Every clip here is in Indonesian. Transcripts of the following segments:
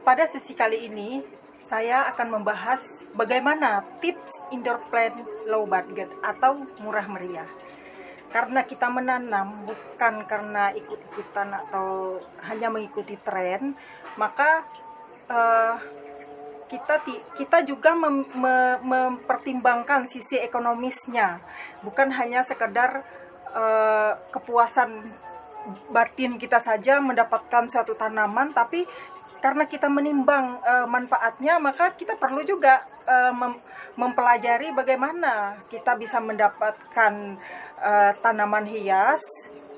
Pada sesi kali ini, saya akan membahas bagaimana tips indoor plant low budget atau murah meriah. Karena kita menanam bukan karena ikut-ikutan atau hanya mengikuti tren, maka kita juga mempertimbangkan sisi ekonomisnya, bukan hanya sekedar kepuasan batin kita saja mendapatkan suatu tanaman, tapi karena kita menimbang manfaatnya, maka kita perlu juga mempelajari bagaimana kita bisa mendapatkan tanaman hias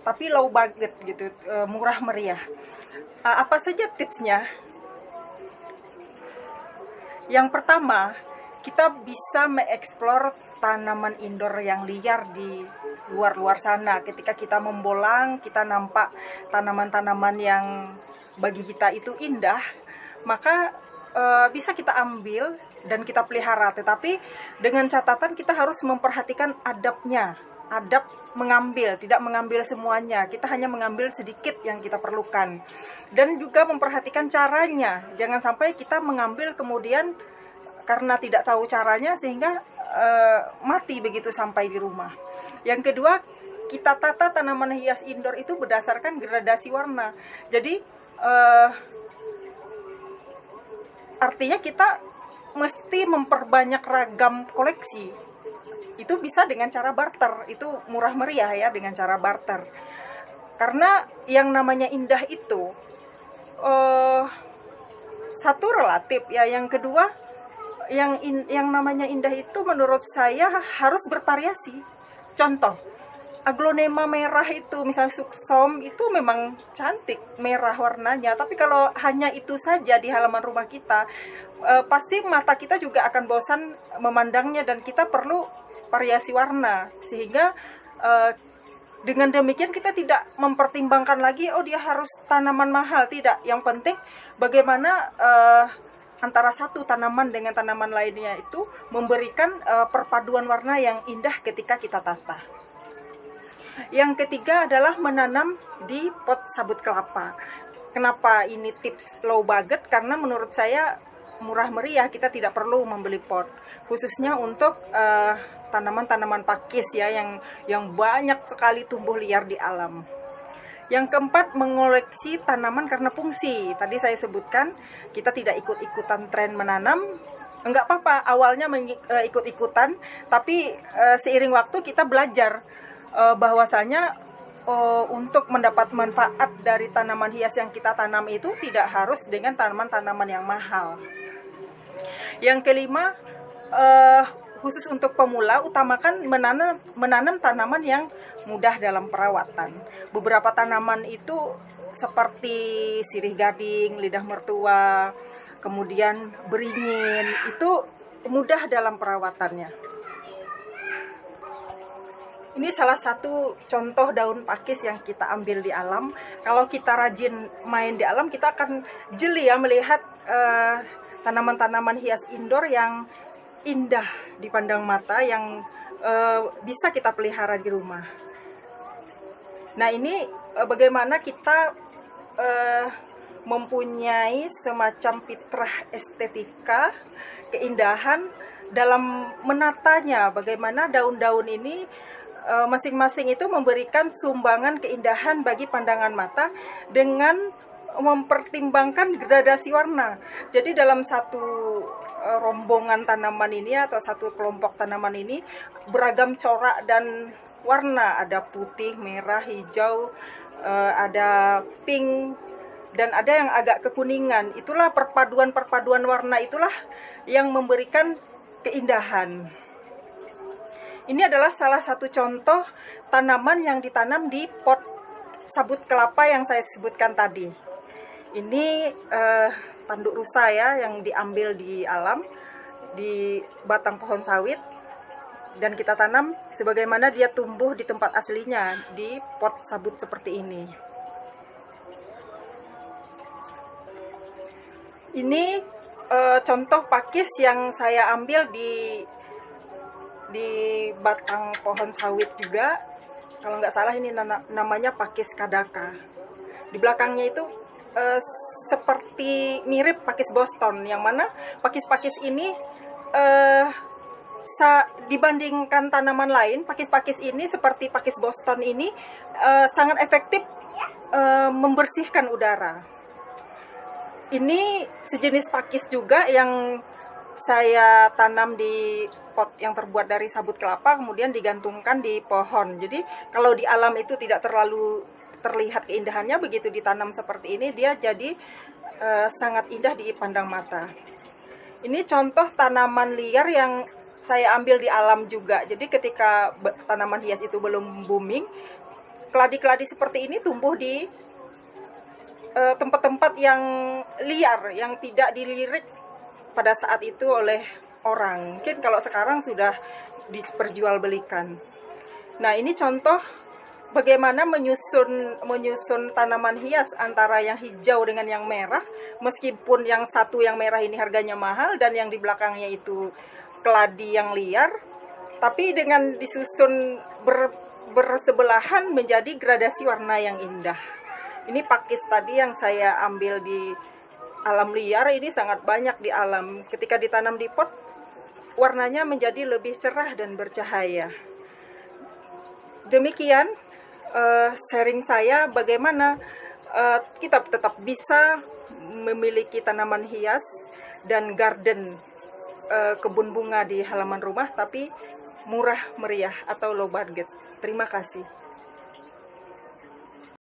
tapi low budget gitu, murah meriah. Apa saja tipsnya? Yang pertama, kita bisa mengeksplor tanaman indoor yang liar di luar sana. Ketika kita membolang, kita nampak tanaman-tanaman yang bagi kita itu indah, maka bisa kita ambil dan kita pelihara. Tetapi dengan catatan kita harus memperhatikan adabnya. Adab mengambil, tidak mengambil semuanya. Kita hanya mengambil sedikit yang kita perlukan. Dan juga memperhatikan caranya. Jangan sampai kita mengambil kemudian karena tidak tahu caranya sehingga mati begitu sampai di rumah. Yang kedua, kita tata tanaman hias indoor itu berdasarkan gradasi warna. Jadi artinya kita mesti memperbanyak ragam koleksi. Itu bisa dengan cara barter. Itu murah meriah ya, dengan cara barter. Karena yang namanya indah itu satu relatif ya, yang kedua yang namanya indah itu menurut saya harus bervariasi. Contoh, aglonema merah itu, misalnya suksom, itu memang cantik merah warnanya, tapi kalau hanya itu saja di halaman rumah kita, pasti mata kita juga akan bosan memandangnya, dan kita perlu variasi warna. Sehingga dengan demikian kita tidak mempertimbangkan lagi, oh dia harus tanaman mahal. Tidak, yang penting bagaimana antara satu tanaman dengan tanaman lainnya itu memberikan perpaduan warna yang indah ketika kita tata. Yang ketiga adalah menanam di pot sabut kelapa. Kenapa ini tips low budget? Karena menurut saya murah meriah, kita tidak perlu membeli pot. Khususnya untuk tanaman-tanaman pakis ya, yang banyak sekali tumbuh liar di alam. Yang keempat, mengoleksi tanaman karena fungsi. Tadi saya sebutkan, kita tidak ikut-ikutan tren menanam. Enggak apa-apa awalnya ikut-ikutan, tapi seiring waktu kita belajar bahwasanya untuk mendapat manfaat dari tanaman hias yang kita tanam itu tidak harus dengan tanaman-tanaman yang mahal. Yang kelima, khusus untuk pemula, utamakan menanam tanaman yang mudah dalam perawatan. Beberapa tanaman itu seperti sirih gading, lidah mertua, kemudian beringin, itu mudah dalam perawatannya. Ini salah satu contoh daun pakis yang kita ambil di alam. Kalau kita rajin main di alam, kita akan jeli ya melihat tanaman-tanaman hias indoor yang indah dipandang mata, yang bisa kita pelihara di rumah. Nah, ini bagaimana kita mempunyai semacam fitrah estetika, keindahan dalam menatanya. Bagaimana daun-daun ini masing-masing itu memberikan sumbangan keindahan bagi pandangan mata dengan mempertimbangkan gradasi warna. Jadi dalam satu rombongan tanaman ini atau satu kelompok tanaman ini beragam corak dan warna, ada putih, merah, hijau, ada pink, dan ada yang agak kekuningan. Itulah perpaduan warna, itulah yang memberikan keindahan. Ini adalah salah satu contoh tanaman yang ditanam di pot sabut kelapa yang saya sebutkan tadi. Ini tanduk rusa ya, yang diambil di alam, di batang pohon sawit, dan kita tanam sebagaimana dia tumbuh di tempat aslinya, di pot sabut seperti ini. Ini contoh pakis yang saya ambil di batang pohon sawit juga. Kalau nggak salah ini namanya pakis kadaka. Di belakangnya itu eh, seperti mirip pakis Boston, yang mana pakis-pakis ini eh, dibandingkan tanaman lain, pakis-pakis ini seperti pakis Boston ini sangat efektif membersihkan udara. Ini sejenis pakis juga yang saya tanam di pot yang terbuat dari sabut kelapa, kemudian digantungkan di pohon. Jadi kalau di alam itu tidak terlalu terlihat keindahannya, begitu ditanam seperti ini dia jadi sangat indah dipandang mata. Ini contoh tanaman liar yang saya ambil di alam juga. Jadi ketika tanaman hias itu belum booming, keladi-keladi seperti ini tumbuh di tempat-tempat yang liar, yang tidak dilirik pada saat itu oleh orang. Mungkin kalau sekarang sudah diperjualbelikan. Nah, ini contoh bagaimana menyusun tanaman hias antara yang hijau dengan yang merah, meskipun yang satu yang merah ini harganya mahal dan yang di belakangnya itu keladi yang liar, tapi dengan disusun bersebelahan menjadi gradasi warna yang indah. Ini pakis tadi yang saya ambil di alam liar, ini sangat banyak di alam. Ketika ditanam di pot, warnanya menjadi lebih cerah dan bercahaya. Demikian sharing saya bagaimana kita tetap bisa memiliki tanaman hias dan garden, kebun bunga di halaman rumah, tapi murah meriah atau low budget. Terima kasih.